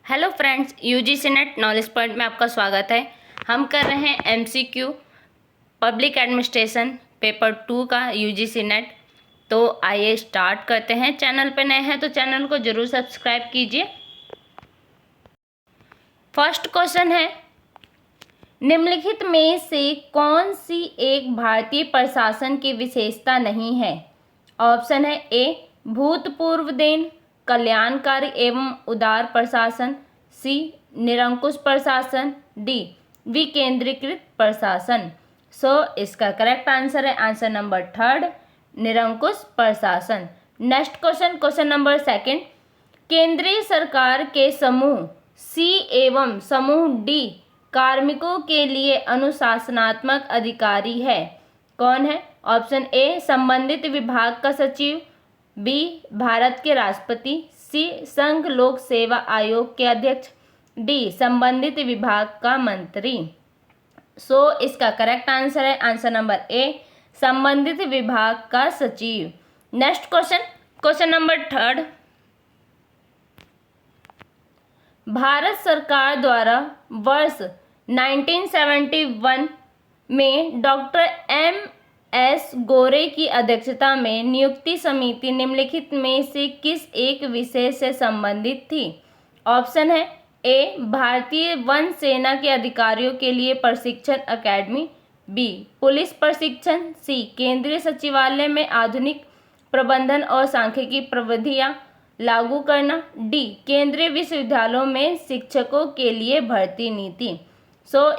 Hello friends, UGC net knowledge point में आपका स्वागत है। हम कर रहे हैं एमसीक्यू पब्लिक एडमिनिस्ट्रेशन पेपर 2 का यूजीसी नेट। तो आइए स्टार्ट करते हैं। चैनल पे नए हैं तो चैनल को जरूर सब्सक्राइब कीजिए। फर्स्ट क्वेश्चन है, निम्नलिखित में से कौन सी एक भारतीय प्रशासन की विशेषता नहीं है? ऑप्शन है ए भूतपूर्व देन, कल्याणकारी एवं उदार प्रशासन, सी निरंकुश प्रशासन, डी विकेंद्रीकृत प्रशासन। इसका करेक्ट आंसर है आंसर नंबर थर्ड, निरंकुश प्रशासन। Next question, question number second, केंद्रीय सरकार के समूह सी एवं समूह डी कार्मिकों के लिए अनुशासनात्मक अधिकारी है। कौन है? ऑप्शन ए संबंधित विभाग का सचिव, बी भारत के राष्ट्रपति, सी संघ लोक सेवा आयोग के अध्यक्ष, डी संबंधित विभाग का मंत्री। इसका करेक्ट आंसर है आंसर नंबर ए संबंधित विभाग का सचिव। Next question, question number third, Bharat सरकार द्वारा वर्ष 1971 में डॉक्टर एम.एस. गोरे की अध्यक्षता में नियुक्ति समिति निम्नलिखित में से किस एक विषय से संबंधित थी? ऑप्शन है ए भारतीय वन सेना के अधिकारियों के लिए प्रशिक्षण अकेडमी, बी पुलिस प्रशिक्षण, सी केंद्रीय सचिवालय में आधुनिक प्रबंधन और सांख्यिकी प्रविधियां लागू करना, डी केंद्रीय विश्वविद्यालयों में शिक्षकों के लिए भर्ती नीति।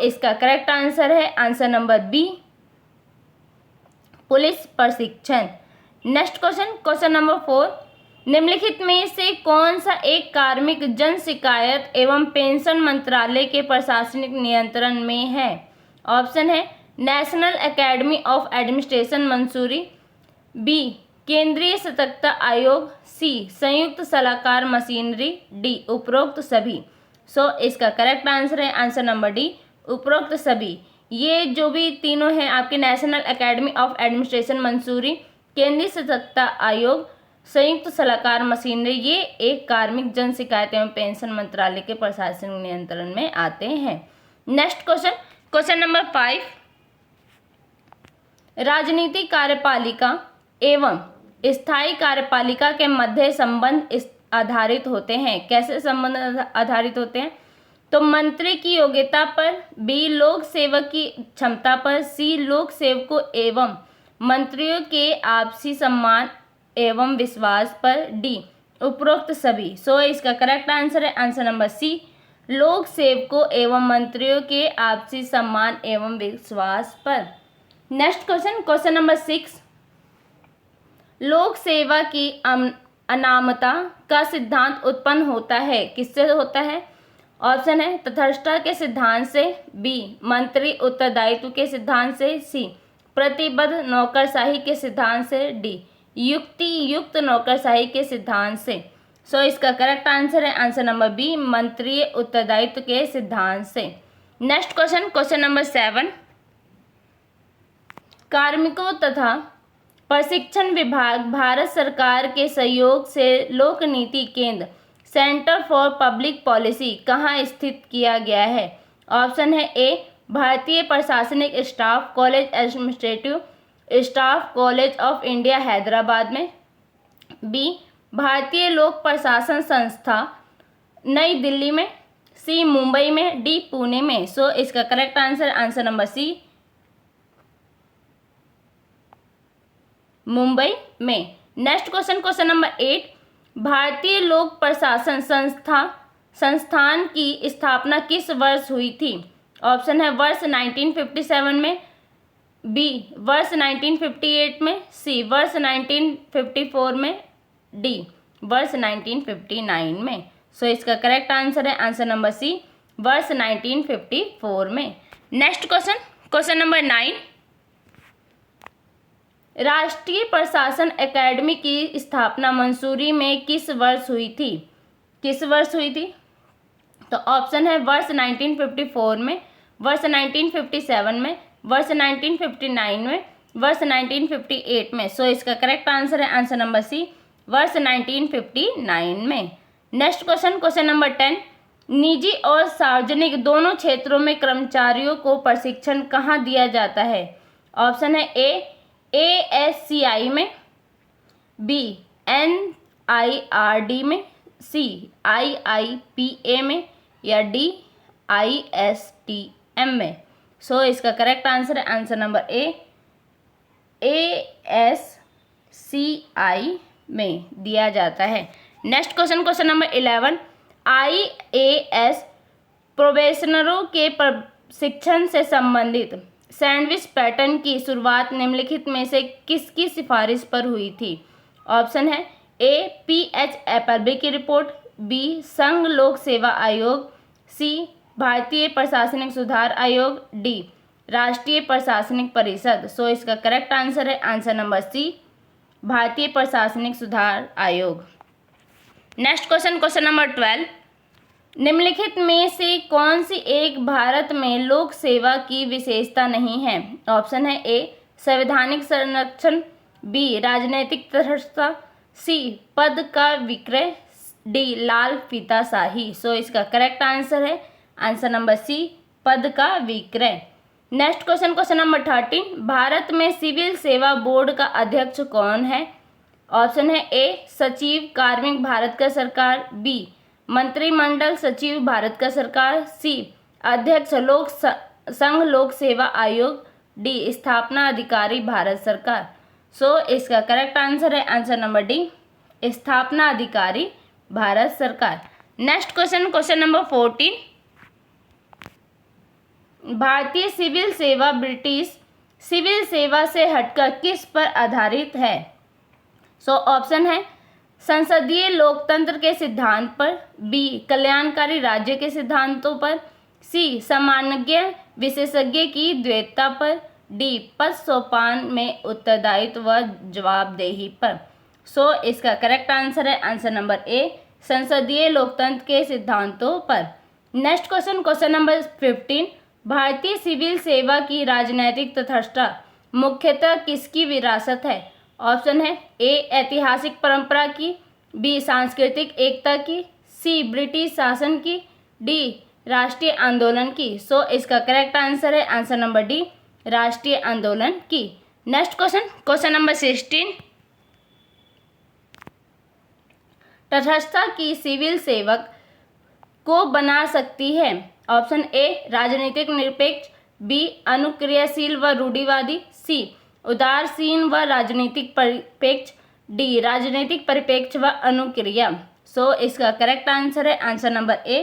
इसका करेक्ट आंसर है आंसर नंबर बी पुलिस प्रशिक्षण। नेक्स्ट क्वेश्चन, क्वेश्चन नंबर 4, निम्नलिखित में से कौन सा एक कार्मिक जन शिकायत एवं पेंशन मंत्रालय के प्रशासनिक नियंत्रण में है? ऑप्शन है National Academy of Administration Mussoorie, B केंद्रीय सतर्कता आयोग, सी संयुक्त सलाहकार मशीनरी, डी उपरोक्त सभी। इसका करेक्ट आंसर है आंसर नंबर डी उपरोक्त सभी। ये जो भी तीनों हैं आपके National Academy of Administration Mussoorie, केंद्रीय सतर्कता आयोग, संयुक्त सलाहकार मशीनरी, ये एक कार्मिक जन शिकायत एवं पेंशन मंत्रालय के प्रशासनिक नियंत्रण में आते हैं। नेक्स्ट क्वेश्चन, क्वेश्चन नंबर 5, राजनीतिक कार्यपालिका एवं स्थायी कार्यपालिका के मध्य संबंध आधारित होते हैं। कैसे संबंध आधारित होते हैं? तो मंत्री की योग्यता पर, बी लोक सेवक की क्षमता पर, सी लोक सेवकों एवं मंत्रियों के आपसी सम्मान एवं विश्वास पर, डी उपरोक्त सभी। इसका करेक्ट आंसर है आंसर नंबर सी लोक सेवकों एवं मंत्रियों के आपसी सम्मान एवं विश्वास पर। नेक्स्ट क्वेश्चन, क्वेश्चन नंबर 6, लोक सेवा की अनामता का सिद्धांत उत्पन्न होता है, किससे होता है? ऑप्शन है तटस्थता के सिद्धांत से, बी मंत्री उत्तरदायित्व के सिद्धांत से, सी प्रतिबद्ध नौकरशाही के सिद्धांत से, डी युक्ति युक्त नौकरशाही के सिद्धांत से। इसका करेक्ट आंसर है आंसर नंबर बी मंत्रीय उत्तरदायित्व के सिद्धांत से। नेक्स्ट क्वेश्चन, क्वेश्चन नंबर 7, कार्मिकों तथा प्रशिक्षण विभाग भारत सरकार के सहयोग से लोक नीति केंद्र सेंटर फॉर पब्लिक पॉलिसी कहाँ स्थित किया गया है? ऑप्शन है ए भारतीय प्रशासनिक staff college administrative staff college of India Hyderabad में, बी भारतीय लोक प्रशासन संस्था नई दिल्ली में, सी मुंबई में, डी पुणे में। इसका correct answer answer number C Mumbai में। नेक्स्ट क्वेश्चन, क्वेश्चन नंबर 8, भारतीय लोक प्रशासन संस्थान की स्थापना किस वर्ष हुई थी? ऑप्शन है वर्ष 1957 में, बी वर्ष 1958 में, सी वर्ष 1954 में, डी वर्ष 1959 में। इसका करेक्ट आंसर है आंसर नंबर सी वर्ष 1954 में। नेक्स्ट क्वेश्चन, क्वेश्चन नंबर 9, राष्ट्रीय प्रशासन एकेडमी की स्थापना मंसूरी में किस वर्ष हुई थी? किस वर्ष हुई थी? तो ऑप्शन है वर्ष 1954 में, वर्ष 1957 में, वर्ष 1959 में, वर्ष 1958 में। इसका करेक्ट आंसर है आंसर नंबर सी वर्ष 1959 में। नेक्स्ट क्वेश्चन, क्वेश्चन नंबर 10, निजी और सार्वजनिक दोनों क्षेत्रों में कर्मचारियों को प्रशिक्षण कहाँ दिया जाता है? ऑप्शन है ए ASCI में, बी NIRD में, सी IIPA में, या डी ISTM में। सो इसका करेक्ट आंसर है आंसर नंबर ए ASCI में दिया जाता है। Next question, question number 11, IAS प्रोबेशनरों के प्रशिक्षण से संबंधित सैंडविच पैटर्न की शुरुआत निम्नलिखित में से किसकी सिफारिश पर हुई थी? ऑप्शन है ए PH एपलबी की रिपोर्ट, बी संघ लोक सेवा आयोग, सी भारतीय प्रशासनिक सुधार आयोग, डी राष्ट्रीय प्रशासनिक परिषद। सो इसका करेक्ट आंसर है आंसर नंबर सी भारतीय प्रशासनिक सुधार आयोग। नेक्स्ट क्वेश्चन, क्वेश्चन नंबर 12, निम्नलिखित में से कौन सी एक भारत में लोक सेवा की विशेषता नहीं है? ऑप्शन है ए संवैधानिक संरक्षण, बी राजनीतिक तटस्थता, सी पद का विक्रय, डी लाल फीताशाही। सो इसका करेक्ट आंसर है आंसर नंबर सी पद का विक्रय। Next question, question number 13, Bharat में सिविल सेवा बोर्ड का अध्यक्ष कौन है? ऑप्शन है ए सचिव कार्मिक भारत का सरकार, बी मंत्रिमंडल सचिव भारत का सरकार, सी अध्यक्ष संघ लोक सेवा आयोग, डी स्थापना अधिकारी भारत सरकार। सो इसका करेक्ट आंसर है आंसर नंबर डी स्थापना अधिकारी भारत सरकार। नेक्स्ट क्वेश्चन, क्वेश्चन नंबर 14, भारतीय सिविल सेवा ब्रिटिश सिविल सेवा से हटकर किस पर आधारित है? सो ऑप्शन है संसदीय लोकतंत्र के सिद्धांत पर, बी कल्याणकारी राज्य के सिद्धांतों पर, सी सामान्य विशेषज्ञ की द्वैतता पर, डी पद सोपान में उत्तरदायित्व व जवाबदेही पर। सो इसका करेक्ट आंसर है आंसर नंबर ए संसदीय लोकतंत्र के सिद्धांतों पर। नेक्स्ट क्वेश्चन, क्वेश्चन नंबर 15, भारतीय सिविल सेवा की राजनैतिक तटस्थता मुख्यतः किसकी विरासत है? ऑप्शन है ए ऐतिहासिक परंपरा की, बी सांस्कृतिक एकता की, सी ब्रिटिश शासन की, डी राष्ट्रीय आंदोलन की। सो इसका करेक्ट आंसर है आंसर नंबर डी राष्ट्रीय आंदोलन की। नेक्स्ट क्वेश्चन, क्वेश्चन नंबर 16, तटस्थता की सिविल सेवक को बना सकती है? ऑप्शन ए राजनीतिक निरपेक्ष, बी अनुक्रियाशील व रूढ़िवादी, सी उदासीन व राजनीतिक परिपेक्ष, डी राजनीतिक परिपेक्ष व अनुक्रिया। सो इसका करेक्ट आंसर है आंसर नंबर ए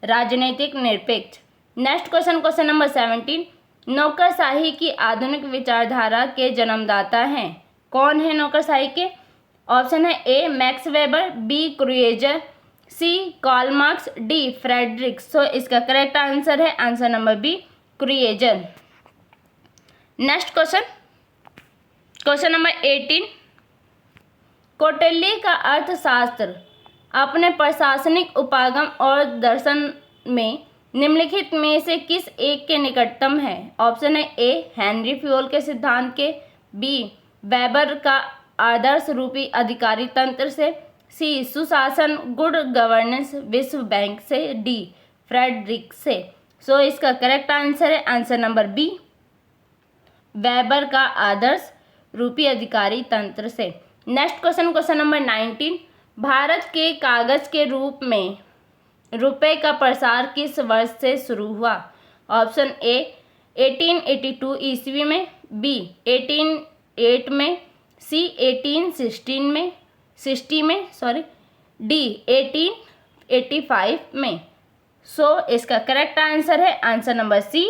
राजनीतिक निरपेक्ष। नेक्स्ट क्वेश्चन, क्वेश्चन नंबर 17, नौकरशाही की आधुनिक विचारधारा के जन्मदाता हैं? कौन है नौकरशाही के? ऑप्शन है A Max Weber, B Krueger, C Karl Marx, D Frederick. So इसका करेक्ट आंसर है answer number B Krueger. Next question, question number 18, Kautilya का अर्थशास्त्र अपने प्रशासनिक उपागम और दर्शन में निम्नलिखित में से किस एक के निकटतम है? ऑप्शन है ए हेनरी फ्योल के सिद्धांत के, बी वेबर का आदर्श रूपी अधिकारी तंत्र से, सी सुशासन गुड गवर्नेंस विश्व बैंक से, डी फ्रेडरिक से। सो इसका करेक्ट आंसर है आंसर नंबर बी वेबर का आदर्श रूपी अधिकारी तंत्र से। Next question, question number 19, Bharat के कागज के रूप में रुपए का प्रसार किस वर्ष से शुरू हुआ? ऑप्शन ए 1882 ईस्वी में, बी 1808 में, सी 1860 में, डी 1885 में। सो इसका करेक्ट आंसर है आंसर नंबर सी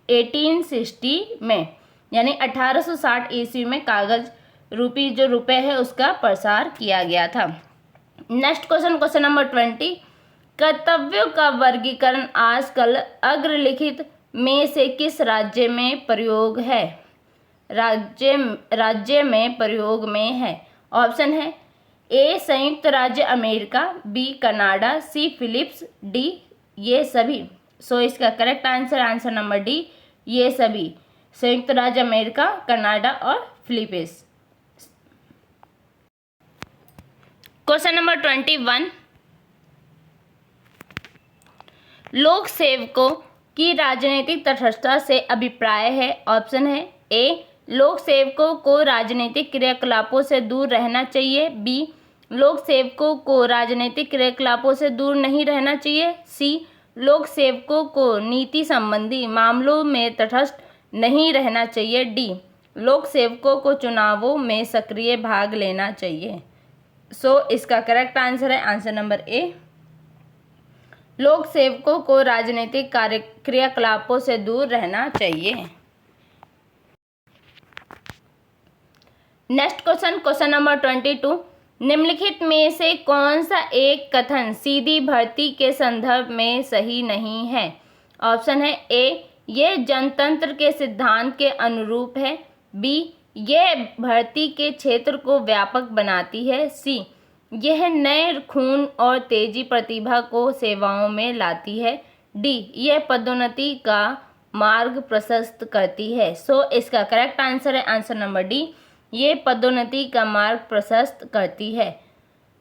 1860 में, यानी 1860 ईस्वी में कागज रूपी जो रुपए है उसका प्रसार किया गया था। नेक्स्ट क्वेश्चन, क्वेश्चन नंबर 20, कर्तव्यों का वर्गीकरण आजकल अग्रलिखित में से किस राज्य में प्रयोग है? राज्य में प्रयोग में है। ऑप्शन है ए संयुक्त राज्य अमेरिका, बी कनाडा, सी फिलिप्स, डी ये सभी। सो इसका correct answer answer number D ये सभी, संयुक्त राज्य अमेरिका, कनाडा और फिलीपींस। क्वेश्चन नंबर 21, लोक सेवकों की राजनीतिक तटस्थता से अभिप्राय है। ऑप्शन है ए, लोक सेवकों को राजनीतिक क्रियाकलापों से दूर रहना चाहिए। बी, लोक सेवकों को राजनीतिक क्रियाकलापों से दूर नहीं रहना चाहिए। सी, लोक सेवकों को नीति संबंधी मामलों में तटस्थ नहीं रहना चाहिए। डी, लोक सेवकों को चुनावों में सक्रिय भाग लेना चाहिए। सो इसका करेक्ट आंसर है आंसर नंबर ए, लोक सेवकों को राजनीतिक क्रियाकलापों से दूर रहना चाहिए। नेक्स्ट क्वेश्चन, क्वेश्चन नंबर 22, निम्नलिखित में से कौन सा एक कथन सीधी भर्ती के संदर्भ में सही नहीं है? ऑप्शन है ए, यह जनतंत्र के सिद्धांत के अनुरूप है। बी, यह भर्ती के क्षेत्र को व्यापक बनाती है। सी, यह नए खून और तेजी प्रतिभा को सेवाओं में लाती है। डी, यह पदोन्नति का मार्ग प्रशस्त करती है। सो इसका करेक्ट आंसर है आंसर नंबर डी, ये पदोन्नति का मार्ग प्रशस्त करती है।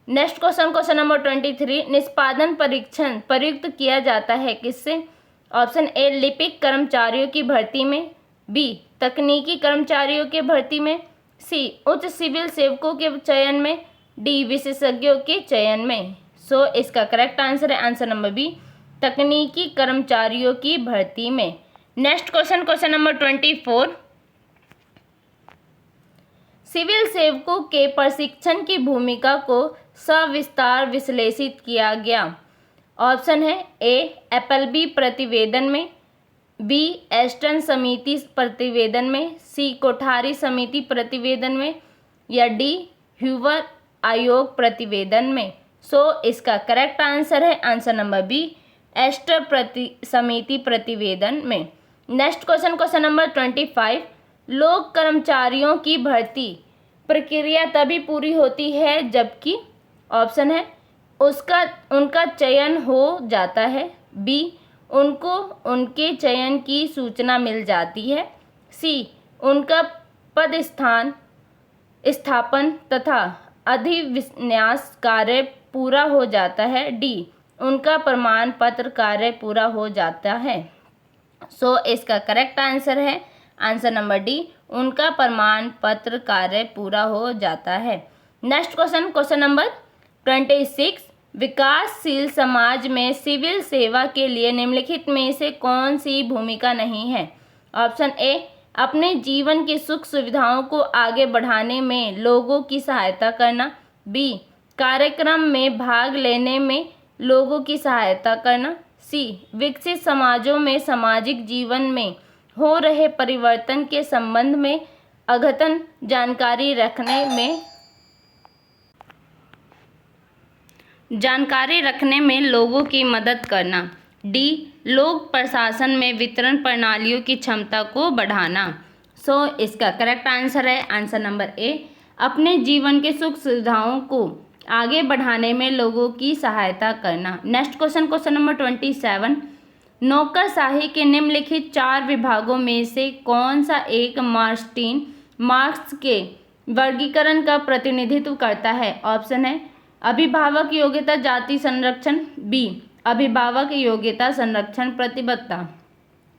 नेक्स्ट क्वेश्चन, क्वेश्चन नंबर 23, निष्पादन परीक्षण प्रयुक्त किया जाता है किससे? ऑप्शन ए, लिपिक कर्मचारियों की भर्ती में। बी, तकनीकी कर्मचारियों के भर्ती में। सी, उच्च सिविल सेवकों के चयन में। डी, विशेषज्ञों के चयन में। सो इसका करेक्ट आंसर है आंसर नंबर बी, तकनीकी कर्मचारियों की भर्ती में। Next question, question number 24, civil सेवकों के प्रशिक्षण की भूमिका को सविस्तार विश्लेषित किया गया। ऑप्शन है ए, एपलबी प्रतिवेदन में। बी, एस्टन समिति प्रतिवेदन में। सी, कोठारी समिति प्रतिवेदन में। या डी, ह्यूवर आयोग प्रतिवेदन में। सो इसका करेक्ट आंसर है आंसर नंबर बी, एस्टर समिति प्रतिवेदन में। नेक्स्ट क्वेश्चन, क्वेश्चन नंबर 25, लोक कर्मचारियों की भर्ती प्रक्रिया तभी पूरी होती है जबकि ऑप्शन है उनका चयन हो जाता है। बी, उनको उनके चयन की सूचना मिल जाती है। सी, उनका पद स्थापन तथा अधिविन्यास कार्य पूरा हो जाता है। डी, उनका प्रमाण पत्र कार्य पूरा हो जाता है। सो इसका करेक्ट आंसर है आंसर नंबर डी, उनका प्रमाण पत्र कार्य पूरा हो जाता है। नेक्स्ट क्वेश्चन, क्वेश्चन नंबर 26, विकासशील समाज में सिविल सेवा के लिए निम्नलिखित में से कौन सी भूमिका नहीं है? ऑप्शन ए, अपने जीवन की सुख सुविधाओं को आगे बढ़ाने में लोगों की सहायता करना। बी, कार्यक्रम में भाग लेने में लोगों की सहायता करना। सी, विकसित समाजों में सामाजिक जीवन में हो रहे परिवर्तन के संबंध में अद्यतन जानकारी रखने में लोगों की मदद करना। डी, लोक प्रशासन में वितरण प्रणालियों की क्षमता को बढ़ाना। सो इसका करेक्ट आंसर है आंसर नंबर ए, अपने जीवन के सुख सुविधाओं को आगे बढ़ाने में लोगों की सहायता करना। नेक्स्ट क्वेश्चन, क्वेश्चन नंबर 27, नौकरशाही के निम्नलिखित 4 विभागों में से कौन सा एक मार्क्स के वर्गीकरण का प्रतिनिधित्व करता है? ऑप्शन है अभिभावक योग्यता जाति संरक्षण। बी, अभिभावक योग्यता संरक्षण प्रतिबद्धता।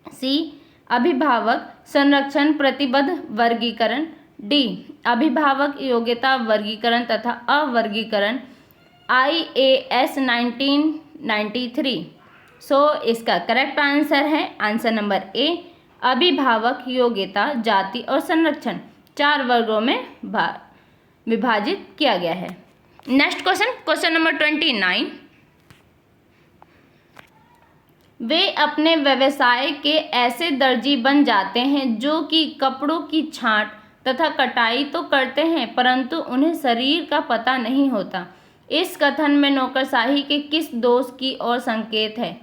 सी, अभिभावक संरक्षण प्रतिबद्ध वर्गीकरण। डी, अभिभावक योग्यता वर्गीकरण तथा अवर्गीकरण IAS 1993। सो इसका करेक्ट आंसर है आंसर नंबर ए, अभिभावक योग्यता जाति और संरक्षण 4 वर्गों में विभाजित किया गया है। नेक्स्ट क्वेश्चन, क्वेश्चन नंबर 29, वे अपने व्यवसाय के ऐसे दर्जी बन जाते हैं जो कि कपड़ों की छांट तथा कटाई तो करते हैं परंतु उन्हें शरीर का पता नहीं होता। इस कथन में नौकरशाही के किस दोष की ओर संकेत है?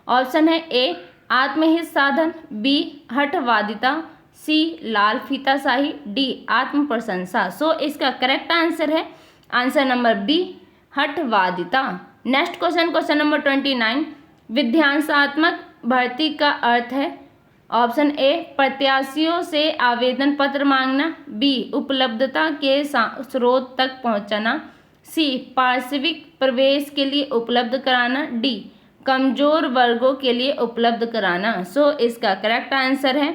ऑप्शन है ए, आत्महित साधन। बी, हठवादिता। सी, लाल फीताशाही। डी, आत्म प्रशंसा। सो इसका करेक्ट आंसर है आंसर नंबर बी, हठवादिता। नेक्स्ट क्वेश्चन, क्वेश्चन नंबर 29, विध्यांसात्मक भर्ती का अर्थ है? ऑप्शन ए, प्रत्याशियों से आवेदन पत्र मांगना। बी, उपलब्धता के स्रोत तक पहुंचना। सी, पार्श्विक प्रवेश के लिए उपलब्ध कराना। डी, कमजोर वर्गों के लिए उपलब्ध कराना। सो इसका करेक्ट आंसर है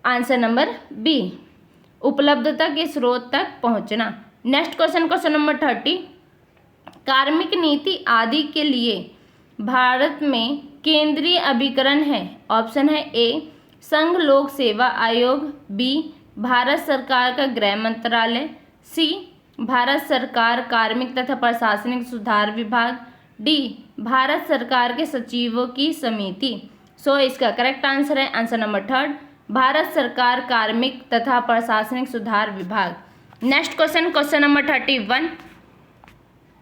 आंसर नंबर बी, उपलब्धता के स्रोत तक पहुंचना। नेक्स्ट क्वेश्चन, क्वेश्चन नंबर 30, कार्मिक नीति आदि के लिए भारत में केंद्रीय अभिकरण है। ऑप्शन है ए संघ लोक सेवा आयोग, बी भारत सरकार का गृह मंत्रालय, सी भारत सरकार कार्मिक तथा प्रशासनिक सुधार विभाग, डी भारत सरकार के सचिवों की समिति। सो इसका करेक्ट आंसर है आंसर नंबर 3, भारत सरकार कार्मिक तथा प्रशासनिक सुधार विभाग। नेक्स्ट क्वेश्चन, क्वेश्चन नंबर 31,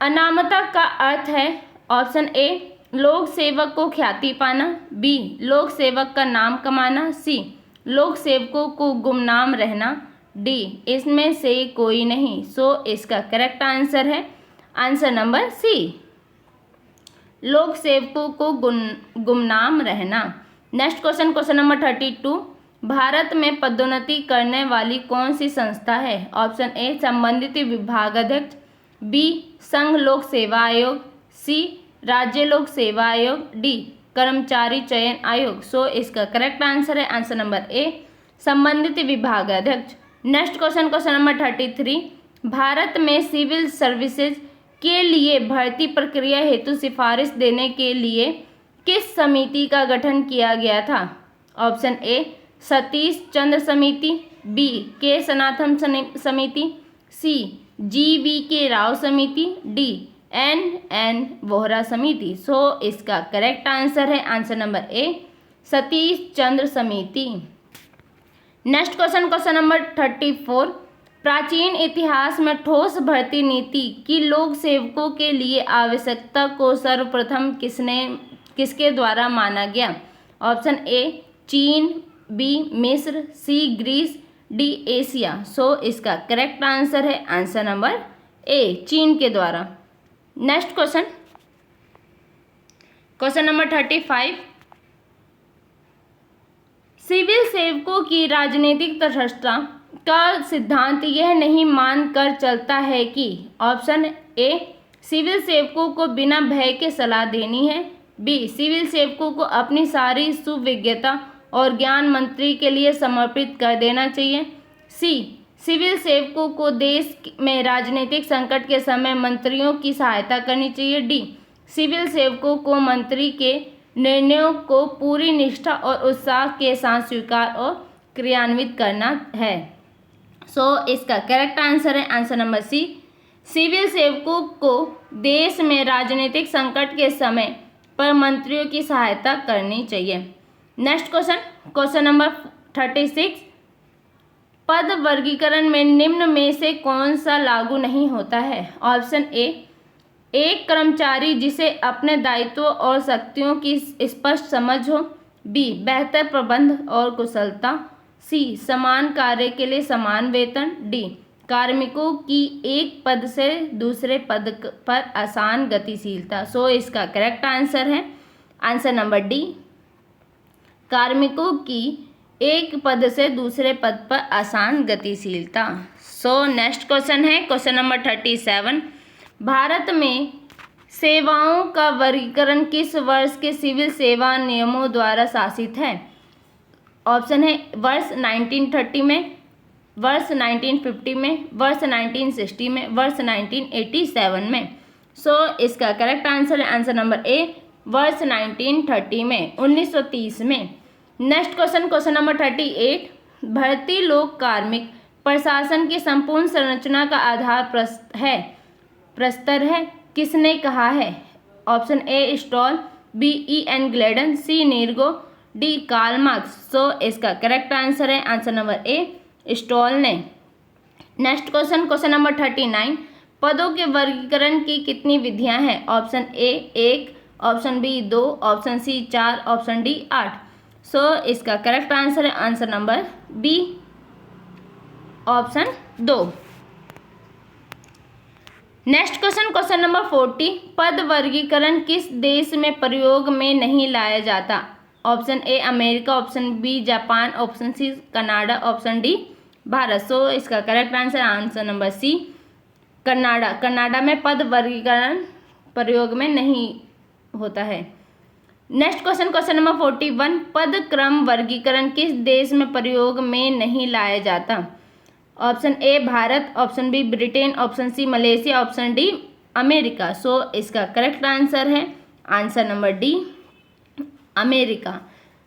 अनामता का अर्थ है। ऑप्शन ए लोक सेवक को ख्याति पाना, बी लोक सेवक का नाम कमाना, सी लोक सेवकों को गुमनाम रहना, डी इसमें से कोई नहीं। सो इसका करेक्ट आंसर है आंसर नंबर सी, लोक सेवकों को गुमनाम रहना। Next question, question number 32, Bharat में पदोन्नति करने वाली कौन सी संस्था है। ऑप्शन ए संबंधित विभागाध्यक्ष, बी संघ लोक सेवा आयोग, सी राज्य लोक सेवा आयोग, डी कर्मचारी चयन आयोग। सो इसका करेक्ट आंसर है आंसर नंबर ए संबंधित विभागाध्यक्ष। Next question, question number 33, Bharat में सिविल सर्विसेज के लिए भर्ती प्रक्रिया हेतु सिफारिश देने के लिए किस समिति का गठन किया गया था। ऑप्शन ए सतीश चंद्र समिति, बी के सनातन समिति, सी जी.वी. के राव समिति, डी एन वोहरा समिति। सो इसका करेक्ट आंसर है आंसर नंबर ए सतीश चंद्र समिति। नेक्स्ट क्वेश्चन, क्वेश्चन नंबर 34, प्राचीन इतिहास में ठोस भर्ती नीति की लोक सेवकों के लिए आवश्यकता को सर्वप्रथम किसके द्वारा माना गया। ऑप्शन ए चीन, बी मिस्र, C Greece, D Asia. So इसका करेक्ट आंसर है आंसर नंबर ए चीन के द्वारा। Next question, question number 35, civil सेवकों की राजनीतिक तटस्थता का सिद्धांत यह नहीं मानकर चलता है कि ऑप्शन ए सिविल सेवकों को बिना भय के सलाह देनी है, बी सिविल सेवकों को अपनी सारी सुविज्ञता और ज्ञान मंत्री के लिए समर्पित कर देना चाहिए, सी सिविल सेवकों को देश में राजनीतिक संकट के समय मंत्रियों की सहायता करनी चाहिए, डी सिविल सेवकों को मंत्री के निर्णयों को पूरी निष्ठा और उत्साह के साथ स्वीकार और क्रियान्वित करना है। सो इसका करेक्ट आंसर है आंसर नंबर सी, सिविल सेवकों को देश में राजनीतिक संकट के समय पर मंत्रियों की सहायता करनी चाहिए। नेक्स्ट क्वेश्चन, क्वेश्चन नंबर 36, पद वर्गीकरण में निम्न में से कौन सा लागू नहीं होता है। ऑप्शन ए एक कर्मचारी जिसे अपने दायित्व और शक्तियों की स्पष्ट समझ हो, बी बेहतर प्रबंध और कुशलता, सी समान कार्य के लिए समान वेतन, डी कार्मिकों की एक पद से दूसरे पद पर आसान गतिशीलता। सो इसका करेक्ट आंसर है आंसर नंबर डी, कार्मिकों की एक पद से दूसरे पद पर आसान गतिशीलता। सो नेक्स्ट क्वेश्चन है क्वेश्चन नंबर 37, भारत में सेवाओं का वर्गीकरण किस वर्ष के सिविल सेवा नियमों द्वारा शासित है। ऑप्शन है वर्ष 1930 में, वर्ष 1950 में, वर्ष 1960 में, वर्ष 1987 में। सो इसका करेक्ट आंसर है आंसर नंबर ए वर्ष 1930 में, 1930 में। नेक्स्ट क्वेश्चन, क्वेश्चन नंबर 38, भारतीय लोक कार्मिक प्रशासन की संपूर्ण संरचना का आधार प्रस्तर है, किसने कहा है। Option A Stahl, B E.N. Gladden, C नीरगो, डी कार्ल मार्क्स। सो इसका करेक्ट आंसर है आंसर नंबर ए स्टॉल ने। नेक्स्ट क्वेश्चन, क्वेश्चन नंबर 39, पदों के वर्गीकरण की कितनी विधियां हैं। Option A 1, option B 2, option C 4, option D 8। So इसका करेक्ट आंसर है answer number B option 2। Next question, question number 40, पद वर्गीकरण किस देश में प्रयोग में नहीं लाया जाता। Option A America, option B Japan, option C Canada, option D Bharat. So इसका correct answer answer number C Canada. Canada में पद वर्गीकरण प्रयोग में नहीं होता है। नेक्स्ट क्वेश्चन, क्वेश्चन नंबर 41, पद क्रम वर्गीकरण किस देश में प्रयोग में नहीं लाया जाता? Option A Bharat, option B Britain, option C Malaysia, option D America. So इसका करेक्ट आंसर है आंसर नंबर डी अमेरिका।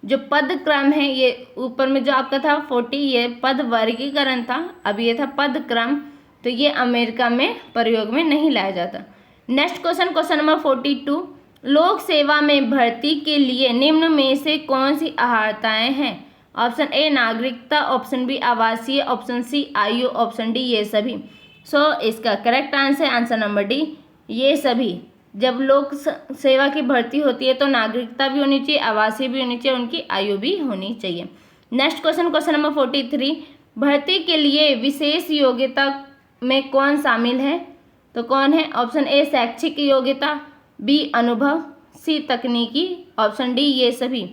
जो पद क्रम है, ये ऊपर में जो आपका था 40, ये पद वर्गीकरण था, अब ये था पद क्रम, तो ये अमेरिका में प्रयोग में नहीं लाया जाता। नेक्स्ट क्वेश्चन, क्वेश्चन नंबर 42, लोक सेवा में भर्ती के लिए निम्न में से कौन सी अर्हताएं हैं? ऑप्शन ए नागरिकता, ऑप्शन बी आवासीय, ऑप्शन सी आयु, ऑप्शन डी ये सभी। सो इसका correct answer answer number D ये सभी। जब लोक सेवा की भर्ती होती है तो नागरिकता भी होनी चाहिए, आवासीय भी होनी चाहिए, उनकी आयु भी होनी चाहिए। नेक्स्ट क्वेश्चन, क्वेश्चन नंबर 43, भर्ती के लिए विशेष योग्यता में कौन शामिल है? तो कौन है? ऑप्शन ए शैक्षिक योग्यता, बी अनुभव, सी तकनीकी, ऑप्शन डी ये सभी।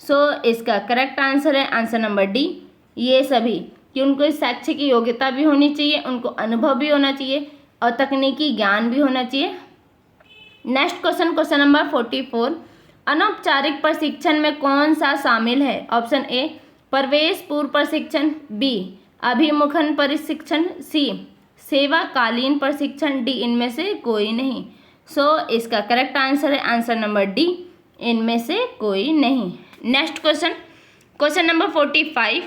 सो इसका करेक्ट आंसर है आंसर नंबर डी ये सभी, कि उनको शैक्षिक योग्यता भी होनी चाहिए, उनको अनुभव भी होना चाहिए और तकनीकी ज्ञान भी होना चाहिए। नेक्स्ट क्वेश्चन, क्वेश्चन नंबर 44, अनौपचारिक प्रशिक्षण में कौन सा शामिल है? ऑप्शन ए प्रवेश पूर्व प्रशिक्षण, बी अभिमुखन प्रशिक्षण, सी सेवाकालीन प्रशिक्षण, डी इनमें से कोई नहीं। सो इसका करेक्ट आंसर है आंसर नंबर डी इनमें से कोई नहीं। Next question, question number 45,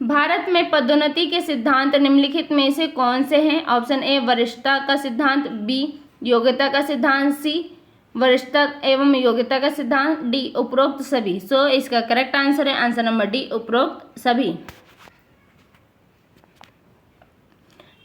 Bharat में पदोन्नति के सिद्धांत निम्नलिखित में से कौन से हैं? ऑप्शन ए वरिष्ठता का सिद्धांत, बी योग्यता का सिद्धांत, सी वरिष्ठता एवं योग्यता का सिद्धांत, डी उपरोक्त सभी। सो इसका करेक्ट आंसर है आंसर नंबर डी उपरोक्त सभी।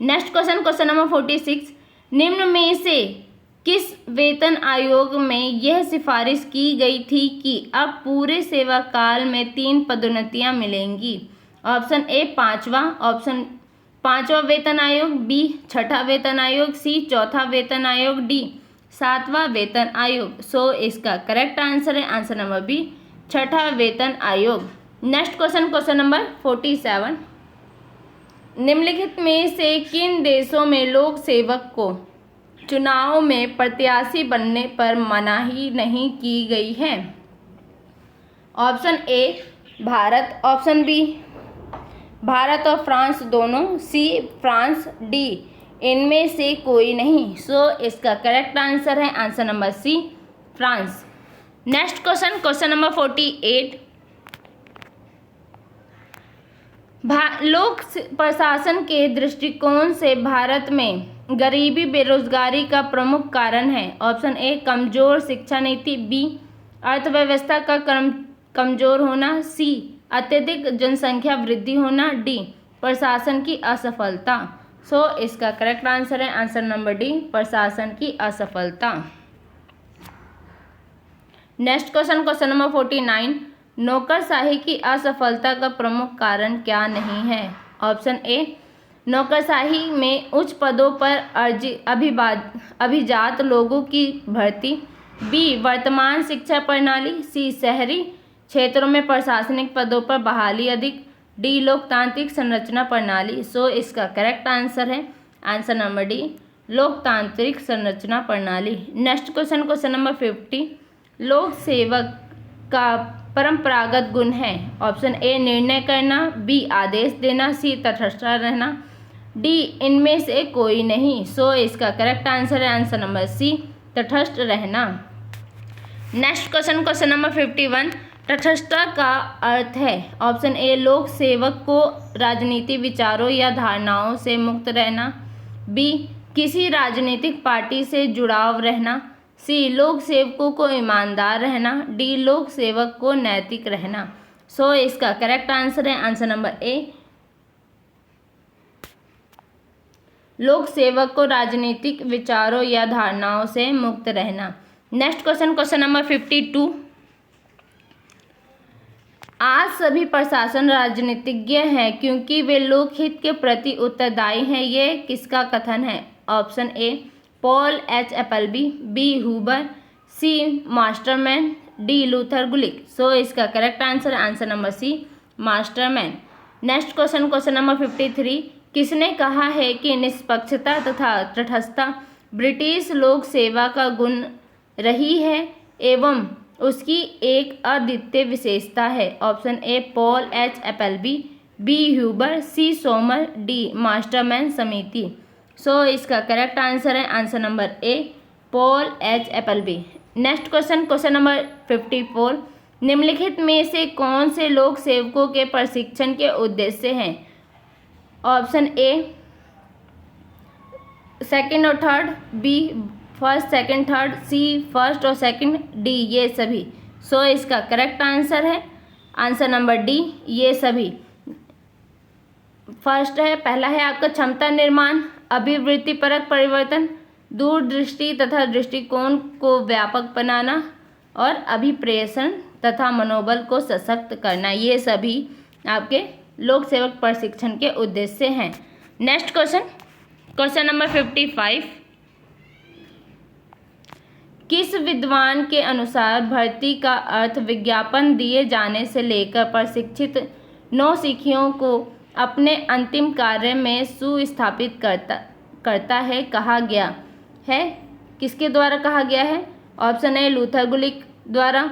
नेक्स्ट क्वेश्चन, क्वेश्चन नंबर 46, निम्न में से किस वेतन आयोग में यह सिफारिश की गई थी कि अब पूरे सेवा काल में 3 पदोन्नतियां मिलेंगी? ऑप्शन ए पांचवा वेतन आयोग, बी छठा वेतन आयोग, सी चौथा वेतन आयोग, डी 7वां वेतन आयोग। सो इसका करेक्ट आंसर है आंसर नंबर बी छठा वेतन आयोग। नेक्स्ट क्वेश्चन, क्वेश्चन नंबर 47, निम्नलिखित में से किन देशों में लोक सेवक को चुनाव में प्रत्याशी बनने पर मनाही नहीं की गई है? Option A Bharat, option B Bharat और फ्रांस दोनों, सी फ्रांस, डी इनमें से कोई नहीं। सो इसका करेक्ट आंसर है answer number C France. Next question, question number 48, लोक प्रशासन के दृष्टिकोण से भारत में गरीबी बेरोजगारी का प्रमुख कारण है? ऑप्शन ए कमजोर शिक्षा नीति, बी अर्थव्यवस्था का कमजोर होना, सी अत्यधिक जनसंख्या वृद्धि होना, डी प्रशासन की असफलता। सो इसका करेक्ट आंसर है आंसर नंबर डी प्रशासन की असफलता। नेक्स्ट क्वेश्चन, क्वेश्चन नंबर 49, नौकरशाही की असफलता का प्रमुख कारण क्या नहीं है? ऑप्शन ए नौकरशाही में उच्च पदों पर अभिजात लोगों की भर्ती, बी वर्तमान शिक्षा प्रणाली, सी शहरी क्षेत्रों में प्रशासनिक पदों पर बहाली अधिक, डी लोकतांत्रिक संरचना प्रणाली। सो इसका करेक्ट आंसर है आंसर नंबर डी लोकतांत्रिक संरचना प्रणाली। नेक्स्ट क्वेश्चन, क्वेश्चन नंबर 50, लोक सेवक का परंपरागत गुण है? ऑप्शन ए निर्णय करना, बी आदेश देना, सी तटस्थ रहना, डी इनमें से कोई नहीं। सो इसका करेक्ट आंसर है आंसर नंबर सी तटस्थ रहना। नेक्स्ट क्वेश्चन, क्वेश्चन नंबर 51, तटस्थता का अर्थ है? ऑप्शन ए लोक सेवक को राजनीतिक विचारों या धारणाओं से मुक्त रहना, बी किसी राजनीतिक पार्टी से जुड़ाव रहना, सी लोक सेवकों को ईमानदार रहना, डी लोक सेवक को नैतिक रहना। सो इसका करेक्ट आंसर है आंसर नंबर ए लोक सेवक को राजनीतिक विचारों या धारणाओं से मुक्त रहना। नेक्स्ट क्वेश्चन, क्वेश्चन नंबर 52, आज सभी प्रशासन राजनीतिज्ञ हैं क्योंकि वे लोकहित के प्रति उत्तरदायी हैं, ये किसका कथन है? Option A Paul H Appleby, B Huber, C Masterman, D Luther Gulick. So इसका correct answer answer number C Masterman. Next question, question number 53, किसने कहा है कि निष्पक्षता तथा तटस्थता ब्रिटिश लोक सेवा का गुण रही है एवं उसकी एक अद्वितीय विशेषता है? Option A Paul H Appleby, B Huber, C Somer, D Masterman समिति। सो इसका करेक्ट आंसर है answer number A Paul H Appleby. Next question, question number 54, निम्नलिखित में से कौन से लोक सेवकों के प्रशिक्षण के उद्देश्य हैं? ऑप्शन ए सेकंड और third, B first second third, C first और सेकंड, डी ये सभी। सो इसका करेक्ट आंसर है आंसर नंबर डी ये सभी। फर्स्ट है, पहला है आपका क्षमता निर्माण, अभिवृत्तिपरक परिवर्तन, दूरदृष्टि तथा दृष्टिकोण को व्यापक बनाना और अभिप्रेषण तथा मनोबल को सशक्त करना। ये सभी आपके लोक सेवक प्रशिक्षण के उद्देश्य हैं। नेक्स्ट क्वेश्चन, क्वेश्चन नंबर 55, किस विद्वान के अनुसार भर्ती का अर्थ विज्ञापन दिए जाने से लेकर प्रशिक्षित नौसिखियों को अपने अंतिम कार्य में सुस्थापित करता है कहा गया है? किसके द्वारा कहा गया है? ऑप्शन ए लूथर गुलिक द्वारा,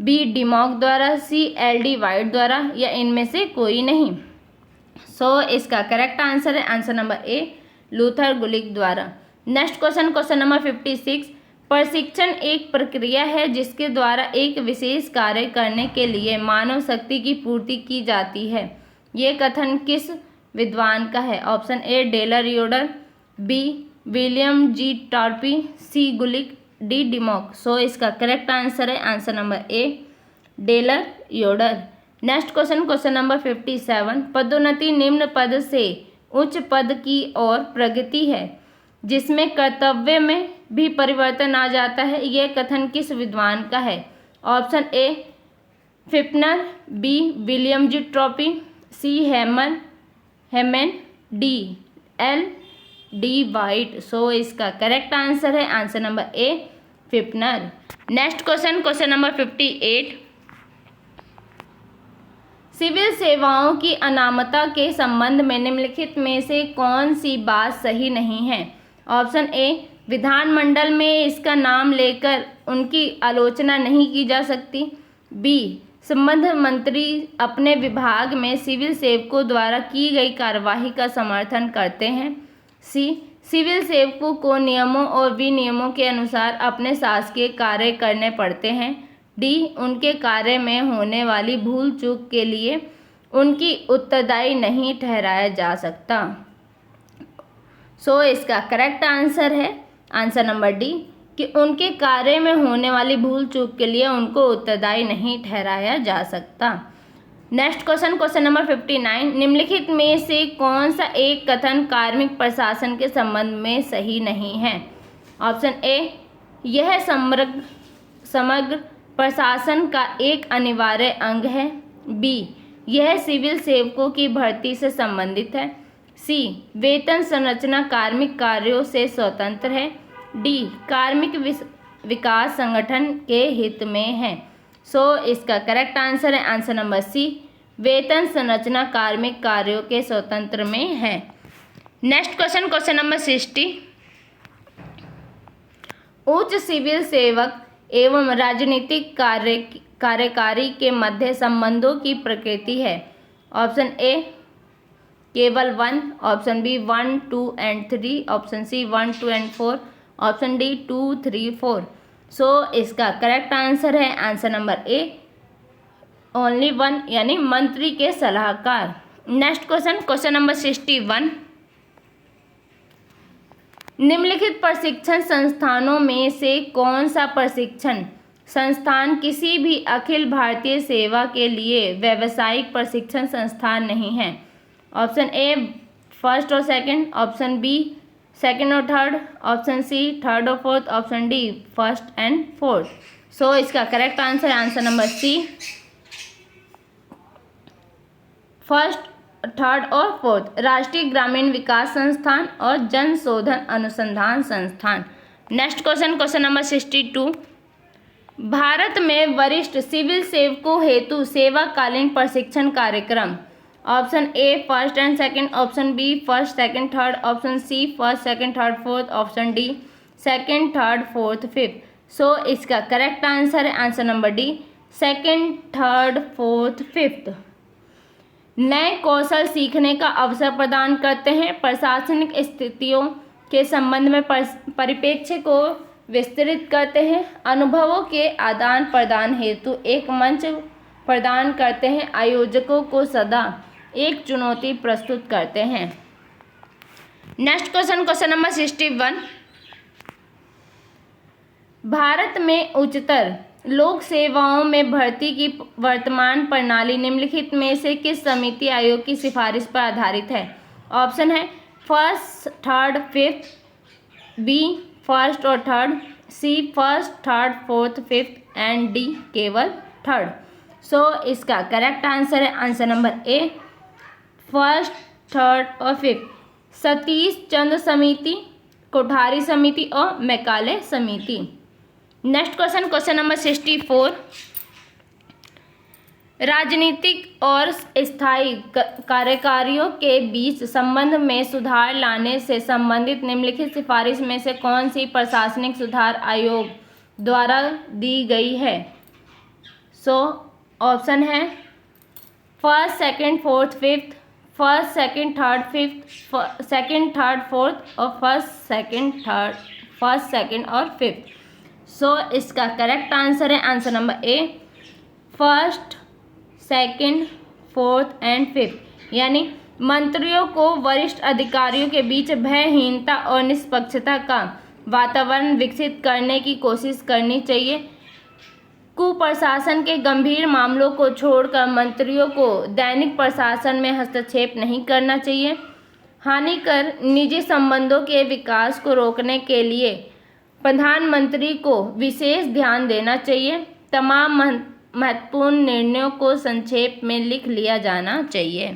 बी डिमॉक द्वारा, सी एल.डी. वाइट द्वारा या इनमें से कोई नहीं। सो इसका करेक्ट आंसर है आंसर नंबर ए लूथर गुलिक द्वारा। नेक्स्ट क्वेश्चन, क्वेश्चन नंबर 56, प्रशिक्षण एक प्रक्रिया है जिसके द्वारा एक विशेष कार्य करने के लिए मानव शक्ति की पूर्ति की जाती है। ये कथन किस विद्वान का है? Option A Dale Yoder, B William G Torpey, C Gulick, D Dimock. So इसका करेक्ट आंसर है answer number A Dale Yoder. Next question, question number 57, पदोन्नति निम्न पद से उच्च पद की ओर प्रगति है जिसमें कर्तव्य में भी परिवर्तन आ जाता है। यह कथन किस विद्वान का है? Option A Pfiffner, B William G Torpey, C Hayman, D L D. White. So इसका करेक्ट आंसर है answer number A Pfiffner. Next question, question number 58, civil सेवाओं की अनामता के संबंध में निम्नलिखित में से कौन सी बात सही नहीं है? ऑप्शन ए विधानमंडल में इसका नाम लेकर उनकी आलोचना नहीं की जा सकती, बी संबद्ध मंत्री अपने विभाग में सिविल सेवकों द्वारा की गई कार्यवाही का समर्थन करते हैं, सी सिविल सेवकों को नियमों और विनियमों के अनुसार अपने शासकीय कार्य करने पड़ते हैं, डी उनके कार्य में होने वाली भूल चूक के लिए उनकी उत्तरदायी नहीं ठहराया जा सकता। सो इसका करेक्ट आंसर है आंसर नंबर डी कि उनके कार्य में होने वाली भूल चूक के लिए उनको उत्तरदायी नहीं ठहराया जा सकता। नेक्स्ट क्वेश्चन, क्वेश्चन नंबर 59, निम्नलिखित में से कौन सा एक कथन कार्मिक प्रशासन के संबंध में सही नहीं है? ऑप्शन ए यह समग्र प्रशासन का एक अनिवार्य अंग है, बी यह सिविल सेवकों की भर्ती से संबंधित है, सी वेतन संरचना कार्मिक कार्यों से स्वतंत्र है, डी कार्मिक विकास संगठन के हित में है। सो इसका करेक्ट आंसर है आंसर नंबर सी वेतन संरचना कार्मिक कार्यों के स्वतंत्र में है। नेक्स्ट क्वेश्चन, क्वेश्चन नंबर 60, उच्च सिविल सेवक एवं राजनीतिक कार्यकारी के मध्य संबंधों की प्रकृति है। ऑप्शन ए केवल 1, option B 1, 2 and 3, option C 1, 2 and 4, option D 2, 3, 4। So इसका करेक्ट आंसर है आंसर नंबर ए ओनली 1 यानी मंत्री के सलाहकार। नेक्स्ट क्वेश्चन, क्वेश्चन नंबर 61, निम्नलिखित प्रशिक्षण संस्थानों में से कौन सा प्रशिक्षण संस्थान किसी भी अखिल भारतीय सेवा के लिए व्यावसायिक प्रशिक्षण संस्थान नहीं है? ऑप्शन ए फर्स्ट और सेकंड, ऑप्शन बी सेकंड और थर्ड, ऑप्शन सी थर्ड और fourth, option D first and fourth. So इसका correct answer answer number C first, third और फोर्थ, राष्ट्रीय ग्रामीण विकास संस्थान और जन शोधन अनुसंधान संस्थान। Next question, question number 62, Bharat में वरिष्ठ सिविल सेवकों हेतु सेवाकालीन प्रशिक्षण कार्यक्रम। Option A first and second, option B first second third, option C first second third fourth, option D second third fourth fifth. So इसका करेक्ट आंसर है answer number D, second, third, fourth, fifth. नए कौशल सीखने का अवसर प्रदान करते हैं, प्रशासनिक स्थितियों के संबंध में परिप्रेक्ष्य को विस्तृत करते हैं, अनुभवों के आदान प्रदान हेतु एक मंच प्रदान करते हैं, आयोजकों को सदा एक चुनौती प्रस्तुत करते हैं। Next question, question number 61। Bharat में उच्चतर लोक सेवाओं में भर्ती की वर्तमान प्रणाली निम्नलिखित में से किस समिति आयोग की सिफारिश पर आधारित है? ऑप्शन है first, third, fifth, B first और third, C first, third, fourth, fifth and D केवल थर्ड। सो इसका करेक्ट आंसर है answer number A, first, third और फिफ्थ। सतीश चंद्र समिति, कोठारी समिति और मैकाले समिति। Next question, question number 64। राजनीतिक और स्थायी कार्यकारियों के बीच संबंध में सुधार लाने से संबंधित निम्नलिखित सिफारिश में से कौन सी प्रशासनिक सुधार आयोग द्वारा दी गई है? सो ऑप्शन है first, second, fourth, fifth, first, second, third, fifth, second, third, fourth और फर्स्ट, सेकंड और फिफ्थ। सो इसका करेक्ट आंसर है answer number A, first, second, fourth and fifth. यानी मंत्रियों को वरिष्ठ अधिकारियों के बीच भयहीनता और निष्पक्षता का वातावरण विकसित करने की कोशिश करनी चाहिए। कुप्रशासन के गंभीर मामलों को छोड़कर मंत्रियों को दैनिक प्रशासन में हस्तक्षेप नहीं करना चाहिए। हानिकर निजी संबंधों के विकास को रोकने के लिए प्रधानमंत्री को विशेष ध्यान देना चाहिए। तमाम महत्वपूर्ण निर्णयों को संक्षेप में लिख लिया जाना चाहिए।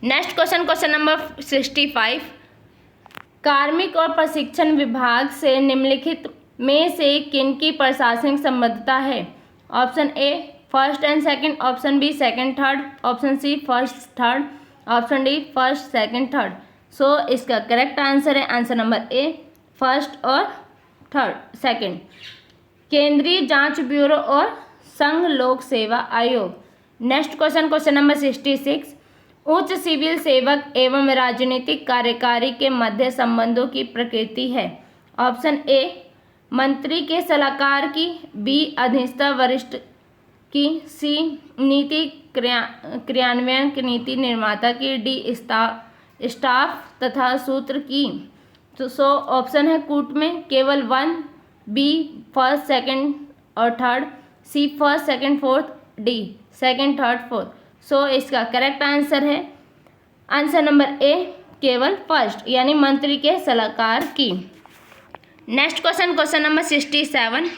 Next question, question number 65। कार्मिक और प्रशिक्षण विभाग से निम्नलिखित में से किनकी प्रशासनिक संबद्धता है? Option A first and second, option B second third, option C first third, option D first second third. So इसका करेक्ट आंसर है आंसर नंबर ए, फर्स्ट और थर्ड सेकंड। केंद्रीय जांच ब्यूरो और संघ लोक सेवा आयोग। नेक्स्ट क्वेश्चन, क्वेश्चन नंबर 66। उच्च सिविल सेवक एवं राजनीतिक कार्यकारी के मध्य संबंधों की प्रकृति है? ऑप्शन ए मंत्री के सलाहकार की, बी अधिष्ठता वरिष्ठ की, सी नीति क्रियान्वयन की नीति निर्माता की, डी स्टाफ तथा सूत्र की। तो सो ऑप्शन है कूट में केवल वन, बी फर्स्ट, सेकंड और third, C first, second, fourth, D second, third, fourth. So इसका करेक्ट आंसर है आंसर नंबर ए, केवल फर्स्ट यानी मंत्री के सलाहकार की। Next question, question number 67।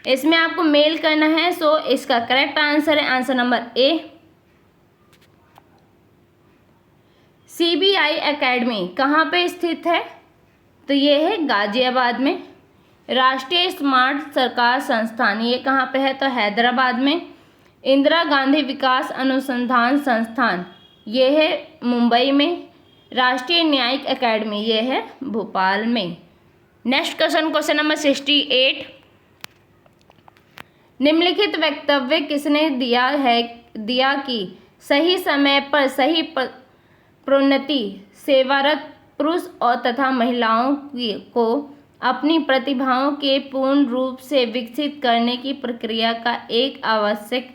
इसमें आपको मेल करना है। सो इसका करेक्ट आंसर है answer number A, CBI academy कहाँ पे स्थित है? तो ये है गाजियाबाद में। राष्ट्रीय स्मार्ट सरकार संस्थान ये कहाँ पे है? तो हैदराबाद में। इंदिरा गांधी विकास अनुसंधान संस्थान ये है मुंबई में। राष्ट्रीय न्यायिक एकेडमी ये है भोपाल में। Next question, question number 68। निम्नलिखित वक्तव्य किसने दिया कि सही समय पर सही प्रोन्नति सेवारत पुरुष और तथा महिलाओं को अपनी प्रतिभाओं के पूर्ण रूप से विकसित करने की प्रक्रिया का एक आवश्यक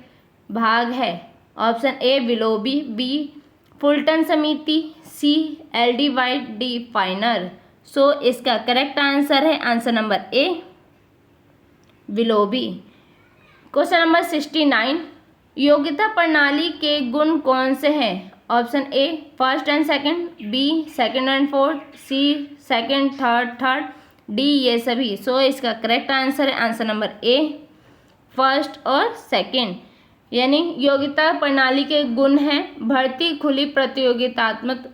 भाग है? Option A Willoughby, B Fulton समिति, C LD White, D Finer. So इसका करेक्ट आंसर है answer number A, Willoughby. Question number 69। योग्यता प्रणाली के गुण कौन से हैं? Option A first and second, B second and fourth, C second third, D ये सभी। सो इसका करेक्ट आंसर है आंसर नंबर ए, फर्स्ट और सेकंड। यानी योग्यता प्रणाली के गुण हैं भर्ती खुली प्रतियोगितात्मक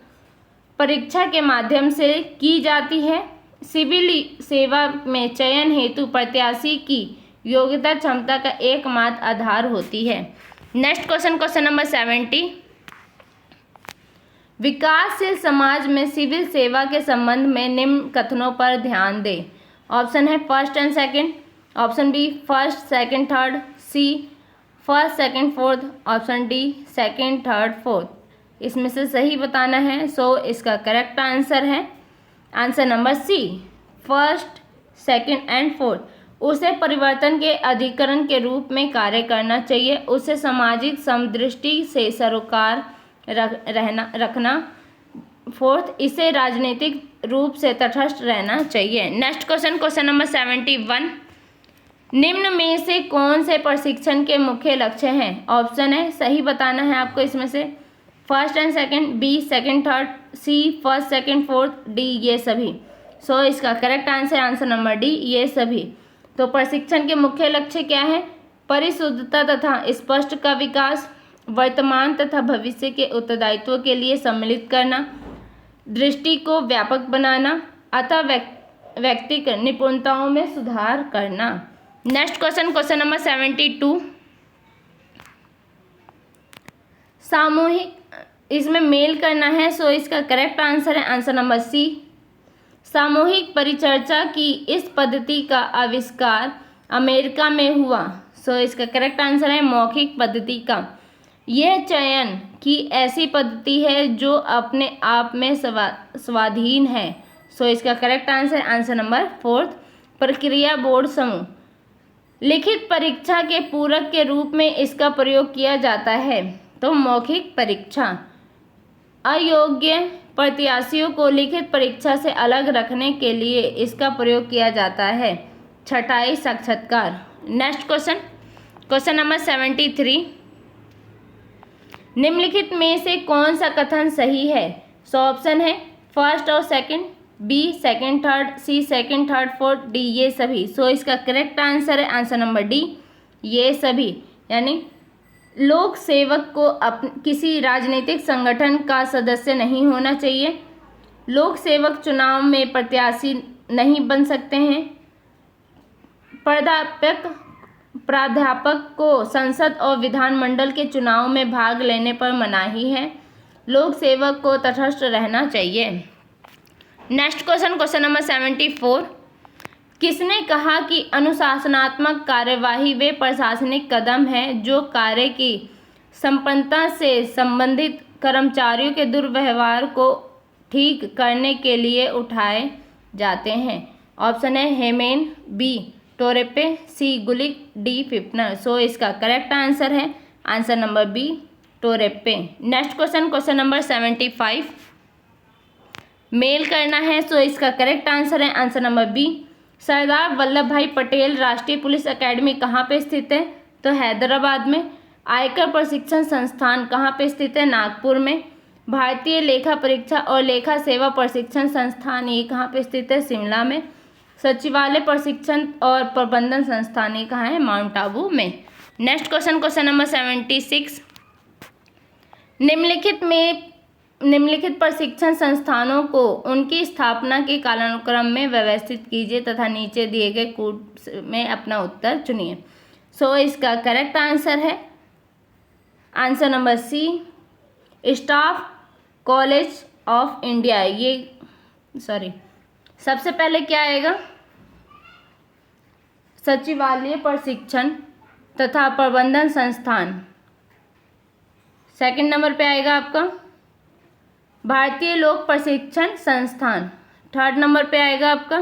परीक्षा के माध्यम से की जाती है। सिविल सेवा में चयन हेतु प्रत्याशी की योग्यता क्षमता का एकमात्र आधार होती है। Next question, question number 70। विकासशील समाज में सिविल सेवा के संबंध में निम्न कथनों पर ध्यान दें। ऑप्शन है first and second, option B first second third, C first second fourth, option D second third fourth. इसमें से सही बताना है। सो इसका करेक्ट आंसर है answer number C, first second and fourth. उसे परिवर्तन के अधिकरण के रूप में कार्य करना चाहिए, उसे सामाजिक समदृष्टि से सरोकार रखना। फोर्थ, इसे राजनीतिक रूप से तटस्थ रहना चाहिए। नेक्स्ट क्वेश्चन, क्वेश्चन नंबर 71, निम्न में से कौन से प्रशिक्षण के मुख्य लक्ष्य हैं? ऑप्शन है, सही बताना है आपको इसमें से, first and second, B second third, C first second fourth, D ये सभी। सो इसका correct answer answer number D ये सभी। तो प्रशिक्षण के मुख्य लक्ष्य क्या है? परिशुद्धता तथा स्पष्ट का विकास, वर्तमान तथा भविष्य के उत्तरदायित्व के लिए सम्मिलित करना, दृष्टि को व्यापक बनाना, अतः व्यक्तिगत निपुणताओं में सुधार करना। नेक्स्ट क्वेश्चन, क्वेश्चन नंबर 72, सामूहिक, इसमें मेल करना है। सो इसका करेक्ट आंसर है आंसर नंबर सी, सामूहिक परिचर्चा की इस पद्धति का आविष्कार अमेरिका में हुआ। सो इसका करेक्ट आंसर है मौखिक पद्धति का। यह चयन की ऐसी पद्धति है जो अपने आप में स्वाधीन है। सो इसका correct answer answer number fourth, प्रक्रिया बोर्ड समूह। लिखित परीक्षा के पूरक के रूप में इसका प्रयोग किया जाता है। तो मौखिक परीक्षा, अयोग्य प्रत्याशियों को लिखित परीक्षा से अलग रखने के लिए इसका प्रयोग किया जाता है। छठाई साक्षात्कार। नेक्स्ट क्वेश्चन, क्वेश्चन नंबर 73, निम्नलिखित में से कौन सा कथन सही है? सो ऑप्शन है फर्स्ट और सेकंड, बी सेकंड थर्ड, सी सेकंड थर्ड फोर्थ, डी ये सभी। सो इसका करेक्ट आंसर है आंसर नंबर डी ये सभी। यानी लोक सेवक को किसी राजनीतिक संगठन का सदस्य नहीं होना चाहिए, लोक सेवक चुनाव में प्रत्याशी नहीं बन सकते हैं, प्राध्यापक को संसद और विधानमंडल के चुनाव में भाग लेने पर मनाही है, लोक सेवक को तटस्थ रहना चाहिए। नेक्स्ट क्वेश्चन, क्वेश्चन नंबर 74, किसने कहा कि अनुशासनात्मक कार्यवाही वे प्रशासनिक कदम है जो कार्य की संपन्नता से संबंधित कर्मचारियों के दुर्व्यवहार को ठीक करने के लिए उठाए जाते हैं? ऑप्शन है हेमेन, बी टोरेपे, सी गुलिक, डी फिफ्नर। सो इसका करेक्ट आंसर है आंसर नंबर बी टोरेपे। नेक्स्ट क्वेश्चन, क्वेश्चन नंबर 75, मेल करना है। सो इसका करेक्ट आंसर है answer number B, Sardar Vallabh Bhai Patel राष्ट्रीय पुलिस अकेडमी कहाँ पे स्थित है? तो हैदराबाद में। आयकर प्रशिक्षण संस्थान कहाँ पे स्थित है? नागपुर में। भारतीय लेखा परीक्षा और लेखा सेवा प्रशिक्षण संस्थान ये कहाँ पे स्थित है? शिमला में। सचिवालय प्रशिक्षण और प्रबंधन संस्थान ये कहाँ है? माउंट आबू में। नेक्स्ट क्वेश्चन, क्वेश्चन नंबर 76, निम्नलिखित प्रशिक्षण संस्थानों को उनकी स्थापना के कालानुक्रम में व्यवस्थित कीजिए तथा नीचे दिए गए कोड में अपना उत्तर चुनिए। सो इसका करेक्ट आंसर है answer number C, staff college of India. सबसे पहले क्या आएगा? सचिवालय प्रशिक्षण तथा प्रबंधन संस्थान। सेकंड नंबर पे आएगा आपका भारतीय लोक प्रशिक्षण संस्थान। थर्ड नंबर पे आएगा आपका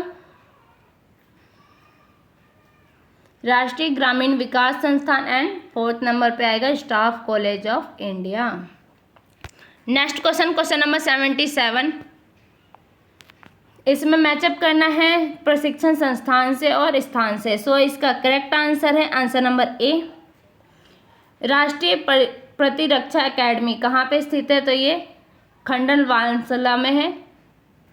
राष्ट्रीय ग्रामीण विकास संस्थान एंड फोर्थ नंबर पे आएगा staff college of India. Next question, question number 77, इसमें मैचअप करना है प्रशिक्षण संस्थान से और स्थान से। सो इसका करेक्ट आंसर है आंसर नंबर ए, राष्ट्रीय प्रतिरक्षा एकेडमी कहाँ पे स्थित है? तो ये खंडनवाला में है।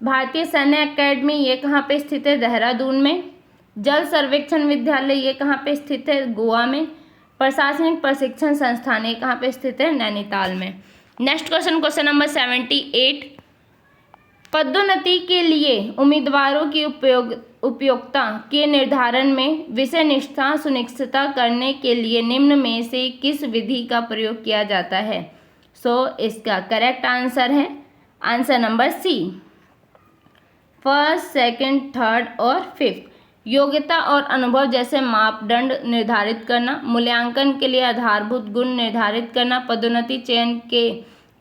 भारतीय सैन्य एकेडमी ये कहाँ पे स्थित है? देहरादून में। जल सर्वेक्षण विद्यालय ये कहाँ पे स्थित है? गोवा में। प्रशासनिक प्रशिक्षण संस्थान ये कहाँ पे स्थित है? नैनीताल में। नेक्स्ट क्वेश्चन, क्वेश्चन नंबर 78, पदोन्नति के लिए उम्मीदवारों की उपयोगिता के निर्धारण में विषय निष्ठा सुनिश्चित करने के लिए निम्न में से किस विधि का प्रयोग किया जाता है? सो इसका करेक्ट आंसर है answer number C, first second third और फिफ्थ। योग्यता और अनुभव जैसे मापदंड निर्धारित करना, मूल्यांकन के लिए आधारभूत गुण निर्धारित करना, पदोन्नति चयन के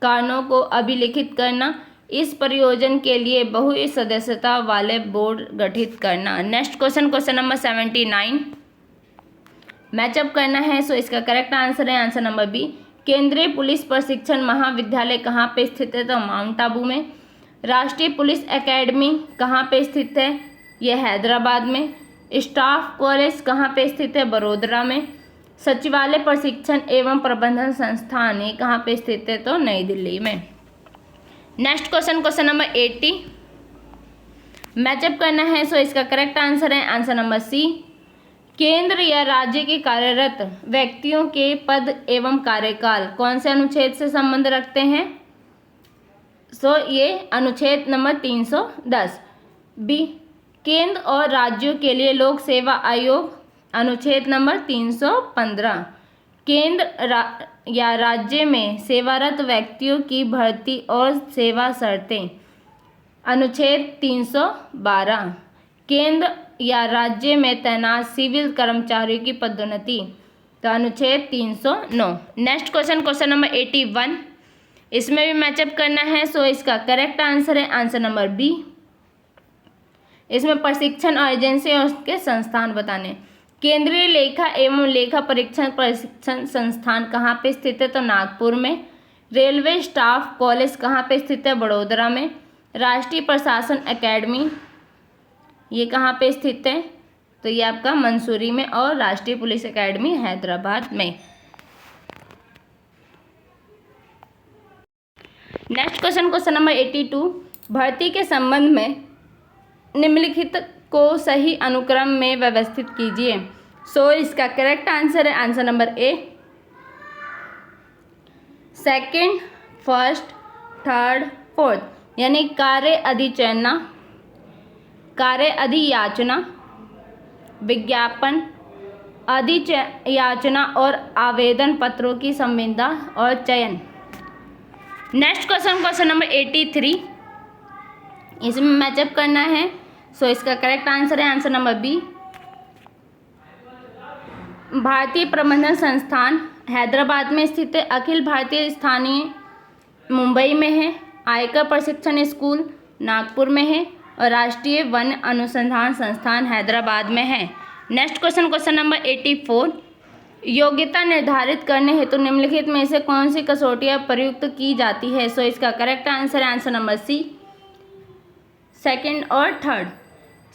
कारणों को अभिलिखित करना, इस प्रयोजन के लिए बहुसदस्यता वाले बोर्ड गठित करना। नेक्स्ट क्वेश्चन नंबर 79 मैचअप करना है। सो इसका करेक्ट आंसर है आंसर नंबर बी। केंद्रीय पुलिस प्रशिक्षण महाविद्यालय कहाँ पे स्थित है? तो माउंट आबू में। राष्ट्रीय पुलिस एकेडमी कहाँ पे स्थित है? यह हैदराबाद में। स्टाफ कॉलेज कहाँ पे स्थित है? बड़ोदरा में। सचिवालय प्रशिक्षण एवं प्रबंधन संस्थान ये कहाँ पे स्थित है? तो नई दिल्ली में। नेक्स्ट क्वेश्चन नंबर 80 मैचअप करना है। सो इसका करेक्ट आंसर है आंसर नंबर सी। केंद्र या राज्य के कार्यरत व्यक्तियों के पद एवं कार्यकाल कौन से अनुच्छेद से संबंध रखते हैं? सो ये अनुच्छेद नंबर 310। बी केंद्र और राज्यों के लिए लोक सेवा आयोग अनुच्छेद नंबर 315। केंद्र या राज्य में सेवारत व्यक्तियों की भर्ती और सेवा शर्तें अनुच्छेद 312। केंद्र या राज्य में तैनात सिविल कर्मचारियों की पदोन्नति तो अनुच्छेद 309। नेक्स्ट क्वेश्चन नंबर 81 इसमें भी मैचअप करना है। सो इसका करेक्ट आंसर है आंसर नंबर बी। इसमें प्रशिक्षण और एजेंसी और उसके संस्थान बताने। केंद्रीय लेखा एवं लेखा परीक्षण प्रशिक्षण संस्थान कहाँ पे स्थित है? तो नागपुर में। रेलवे स्टाफ कॉलेज कहाँ पे स्थित है? बड़ोदरा में। राष्ट्रीय प्रशासन एकेडमी ये कहाँ पे स्थित है? तो ये आपका मंसूरी में। और राष्ट्रीय पुलिस एकेडमी हैदराबाद में। नेक्स्ट क्वेश्चन नंबर 82 भर्ती के संबंध में निम्नलिखित को सही अनुक्रम में व्यवस्थित कीजिए। सो इसका करेक्ट आंसर है आंसर नंबर ए। सेकंड, फर्स्ट, थर्ड, फोर्थ यानी कार्य अधिचयना, कार्य अधियाचना, विज्ञापन, अधियाचना और आवेदन पत्रों की संविदा और चयन। नेक्स्ट क्वेश्चन नंबर 83 इसमें मैचअप करना है। सो इसका करेक्ट आंसर है आंसर नंबर बी। भारतीय प्रबंधन संस्थान हैदराबाद में स्थित है। अखिल भारतीय स्थानीय मुंबई में है। आयकर प्रशिक्षण स्कूल नागपुर में है। और राष्ट्रीय वन अनुसंधान संस्थान हैदराबाद में है। नेक्स्ट क्वेश्चन नंबर 84 योग्यता निर्धारित करने हेतु निम्नलिखित में से कौन सी कसौटियाँ प्रयुक्त की जाती है? सो इसका करेक्ट आंसर है आंसर नंबर सी। सेकंड और थर्ड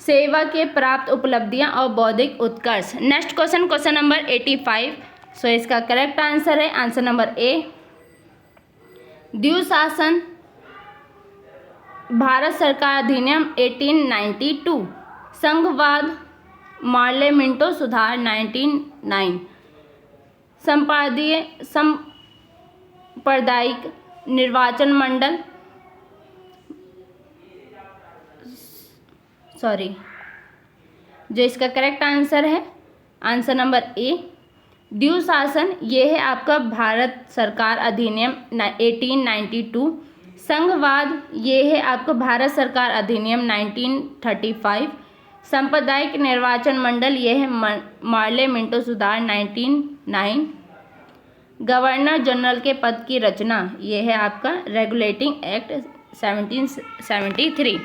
सेवा के प्राप्त उपलब्धियां और बौद्धिक उत्कर्ष। नेक्स्ट क्वेश्चन नंबर 85 सो इसका करेक्ट आंसर है आंसर नंबर ए। द्विशासन भारत सरकार अधिनियम 1892, संघवाद मार्ले मिंटो सुधार 1909, सांप्रदायिक निर्वाचन मंडल जो इसका करेक्ट आंसर है आंसर नंबर ए। द्विशासन ये है आपका भारत सरकार अधिनियम 1892। संघवाद ये है आपका भारत सरकार अधिनियम 1935। सांप्रदायिक निर्वाचन मंडल ये है मार्ले मिंटो सुधार 1909। गवर्नर जनरल के पद की रचना ये है आपका रेगुलेटिंग एक्ट 1773।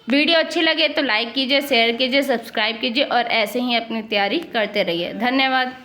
वीडियो अच्छी लगे तो लाइक कीजिए, शेयर कीजिए, सब्सक्राइब कीजिए और ऐसे ही अपनी तैयारी करते रहिए। धन्यवाद।